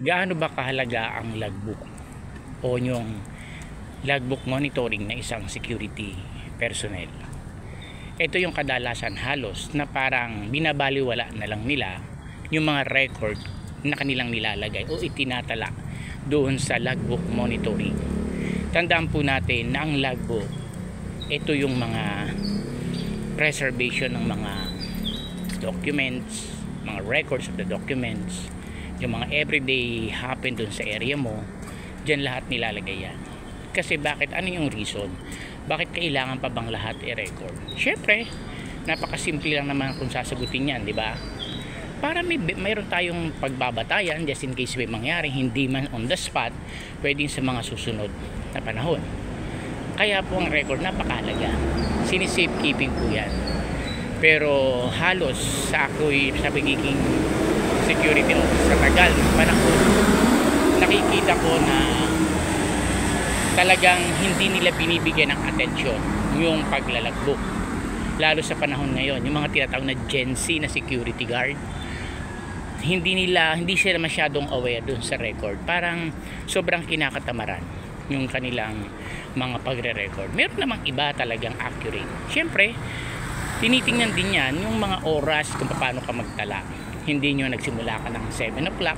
Gaano ba kahalaga ang logbook o yung logbook monitoring na isang security personnel? Ito yung kadalasan halos na parang binabaliwala na lang nila yung mga record na kanilang nilalagay o itinatala doon sa logbook monitoring. Tandaan po natin na ang logbook, ito yung mga preservation ng mga documents, mga records of the documents, yung mga everyday happen dun sa area mo. Diyan lahat nilalagay yan. Kasi bakit? Ano yung reason? Bakit kailangan pa bang lahat i-record? Syempre, napakasimple lang naman kung sasagutin yan, di ba? Para mayroon tayong pagbabatayan just in case may mangyari, hindi man on the spot, pwedeng sa mga susunod na panahon. Kaya po ang record napakahalaga. Sini-safekeeping po yan. Pero halos sa ako'y sa pagiging security sa tagal panahon, nakikita ko na talagang hindi nila binibigyan ng atensyon yung paglalagbook. Lalo sa panahon ngayon, yung mga tinatawag na Gen Z na security guard, hindi sila masyadong aware dun sa record. Parang sobrang kinakatamaran yung kanilang mga pagre-record. Meron namang iba talagang accurate. Siyempre, tinitingnan din yan yung mga oras kung paano ka magtala. Hindi nyo nagsimula ka ng 7 o'clock,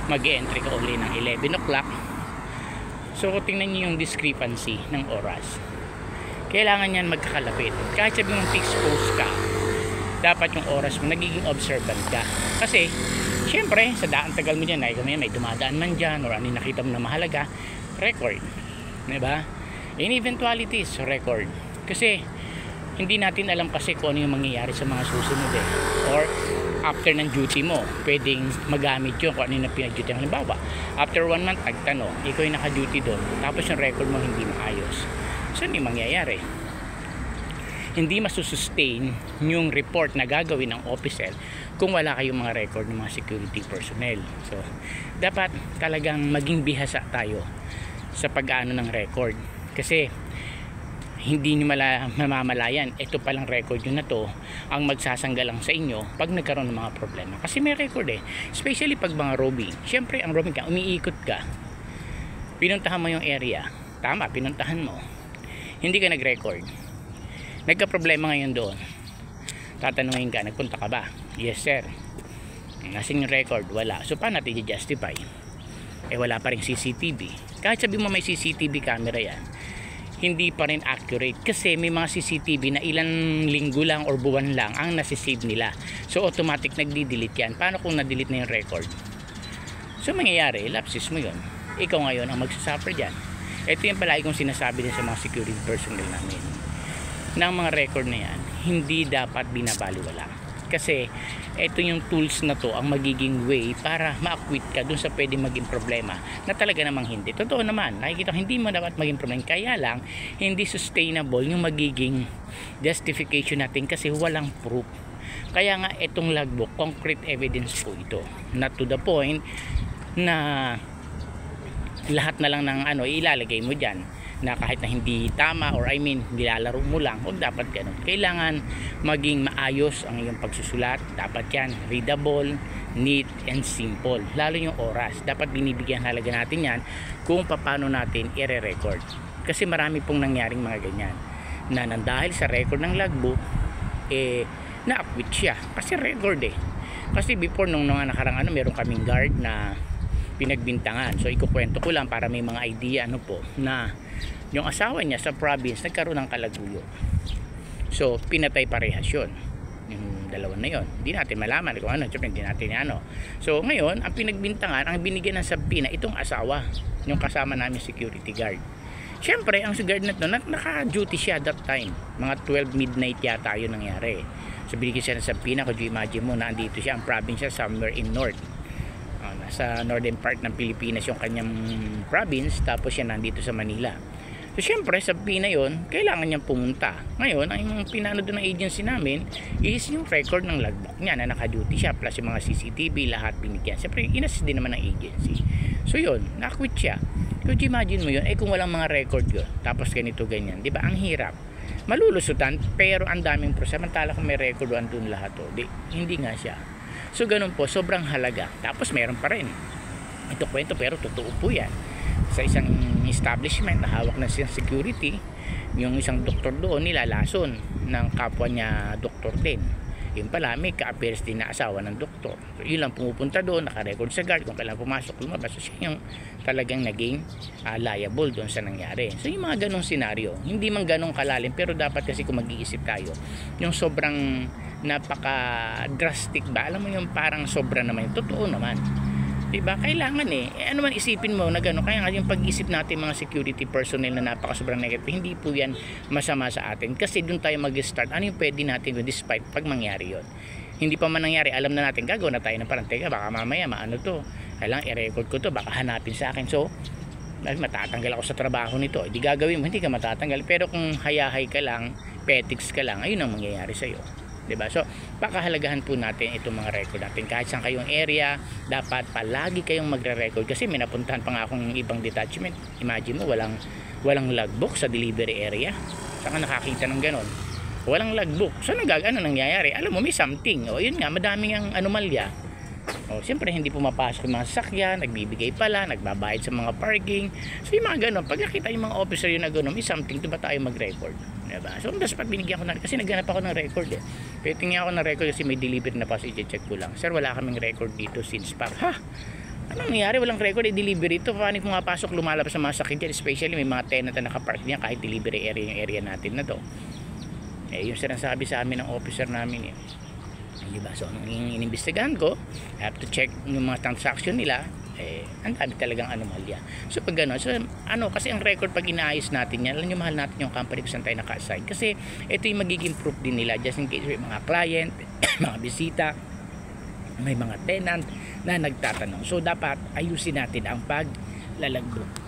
mag-entry ka uli ng 11 o'clock. So tingnan nyo yung discrepancy ng oras. Kailangan yan magkakalapit. Kahit sabi mong fixed post ka, dapat yung oras mo nagiging observant ka. Kasi syempre sa tagal mo dyan, may dumadaan man dyan or ano nakita mo na mahalaga, record, diba? In eventualities, record. Kasi hindi natin alam kasi kung ano yung mangyayari sa mga susunod or after ng duty mo, pwedeng magamit yun kung ano yung pinag-duty. Halimbawa, after 1 month, tagtanong, ikaw yung naka-duty doon, tapos yung record mo hindi maayos. So, ano yung mangyayari? Hindi masusustain yung report na gagawin ng officer kung wala kayong mga record ng mga security personnel. So, dapat talagang maging bihasa tayo sa pag-ano ng record. Kasi, hindi nyo mamamalayan, ito palang record nyo na to ang magsasanggalang sa inyo pag nagkaroon ng mga problema. Kasi may record especially pag mga roaming. Syempre ang roaming ka, umiikot ka, pinuntahan mo yung area, tama, pinuntahan mo, hindi ka nag-record, nagka-problema ngayon doon, tatanungin ka, nagpunta ka ba? Yes sir. Nasaan yung record? Wala. So paano natin i-justify? Wala pa rin CCTV. Kahit sabi mo may CCTV camera yan, hindi pa rin accurate kasi may mga CCTV na ilang linggo lang or buwan lang ang nasisave nila. So automatic nagdi-delete yan. Paano kung na-delete na yung record? So mangyayari, lapses mo yun. Ikaw ngayon ang magsasuffer dyan. Ito yung palagi kong sinasabi din sa mga security personnel namin. Ng mga record na yan, hindi dapat binabaliwala. Kasi ito yung tools na to ang magiging way para ma-acquit ka dun sa pwedeng maging problema na talaga namang hindi. Totoo naman, nakikita hindi mo dapat maging problema. Kaya lang, hindi sustainable yung magiging justification natin kasi walang proof. Kaya nga itong logbook, concrete evidence po ito. Not to the point na lahat na lang ng ilalagay mo dyan na kahit na hindi tama or nilalaro mo lang, huwag dapat ganun. Kailangan maging maayos ang iyong pagsusulat. Dapat yan readable, neat and simple. Lalo yung oras, dapat binibigyan halaga natin yan kung paano natin i-record. Kasi marami pong nangyaring mga ganyan na dahil sa record ng logbook na-acquit siya kasi record kasi before nung nakarang meron kaming guard na pinagbintangan. So ikukwento ko lang para may mga idea na yung asawa niya sa province nagkaroon ng kalaguyo. So pinatay parehas yun. Yung dalawa na yun. Hindi natin malaman kung ano. Hindi natin So ngayon, ang pinagbintangan, ang binigyan ng sabina, itong asawa, yung kasama namin security guard. Siyempre, ang guard na ito, naka-duty siya that time. Mga 12 midnight yata yun nangyari. So binigyan siya ng sabina. Kung you imagine mo na andito siya, ang province siya somewhere in north. Sa northern part ng Pilipinas yung kanyang province, tapos siya nandito sa Manila. So syempre sa Pina yon, kailangan niyang pumunta. Ngayon, ang pinano doon ng agency namin is yung record ng logbook niya na naka-duty siya plus yung mga CCTV, lahat binigyan. Siyempre, inassist din naman ng agency. So yun, na-quit siya. Could you imagine mo yun? Kung walang mga record yun, tapos ganito ganyan, di ba? Ang hirap. Malulusutan, pero ang daming proseso. Samantala kung may record andun lahat, hindi nga siya. So ganun po, sobrang halaga. Tapos meron pa rin Ito kwento pero totoo po yan. Sa isang establishment na hawak na siyang security, yung isang doktor doon nilalason ng kapwa niya doktor din. Yung pala may ka-appears din na asawa ng doktor. So, yun lang pumupunta doon, naka-record sa guard kung kailan pumasok, lumabas. So siya yung talagang naging liable doon sa nangyari. So yung mga ganong senaryo, hindi man ganong kalalim, pero dapat kasi kung mag-iisip tayo, yung sobrang napaka-drastic ba? Alam mo yung parang sobra naman, totoo naman. Diba? Kailangan ano man isipin mo na gano'n. Kaya nga yung pag-isip natin mga security personnel na napaka-sobrang negative, hindi po yan masama sa atin. Kasi doon tayo mag-start. Ano yung pwede natin despite pag mangyari yon? Hindi pa man nangyari, alam na natin, gagawin na tayo ng parang, teka, baka mamaya maano to. Kailangan i-record ko to, baka hanapin sa akin. So, matatanggal ako sa trabaho nito. Hindi gagawin mo, hindi ka matatanggal. Pero kung hayahay ka lang, petics ka lang, ayun ang mangyayari sa'yo. Diba? So, pakahalagahan po natin itong mga record natin. Kahit saan kayong area, dapat palagi kayong magre-record. Kasi may napuntahan pa nga akong ibang detachment. Imagine mo, walang logbook sa delivery area. Saan ka nakakita ng ganon? Walang logbook. So, ano nangyayari? Alam mo, may something. O, yun nga, madaming ang anomalya. O, siyempre, hindi pumapasok yung mga sasakyan, nagbibigay pala, nagbabayad sa mga parking. So, yung mga ganon, pag nakita yung mga officer yung na ganon, may something, ito ba tayo mag-record? Diba? So, dapat binigyan ko na, kasi naghanap ako ng record Pero tingin ako ng record kasi may delivery na pa, so i-check ko lang. Sir, wala kaming record dito since pa. Ha? Anong nangyari? Walang record, delivery ito. Paano kung mapasok, lumalabas sa mga sakit, especially may mga tenant na nakapark niya kahit delivery area yung area natin na to. Yung sinasabi sa amin ng officer namin diba? So, ang inimbestigahan ko, I have to check yung mga transaction nila. Ang dami talagang anomalya. So pag gano'n, so, kasi ang record pag inaayos natin yan, alam nyo, mahal natin yung company kung saan tayo naka-assign. Kasi ito yung magiging proof din nila just in case may mga client, mga bisita, may mga tenant na nagtatanong. So dapat ayusin natin ang paglalagbo.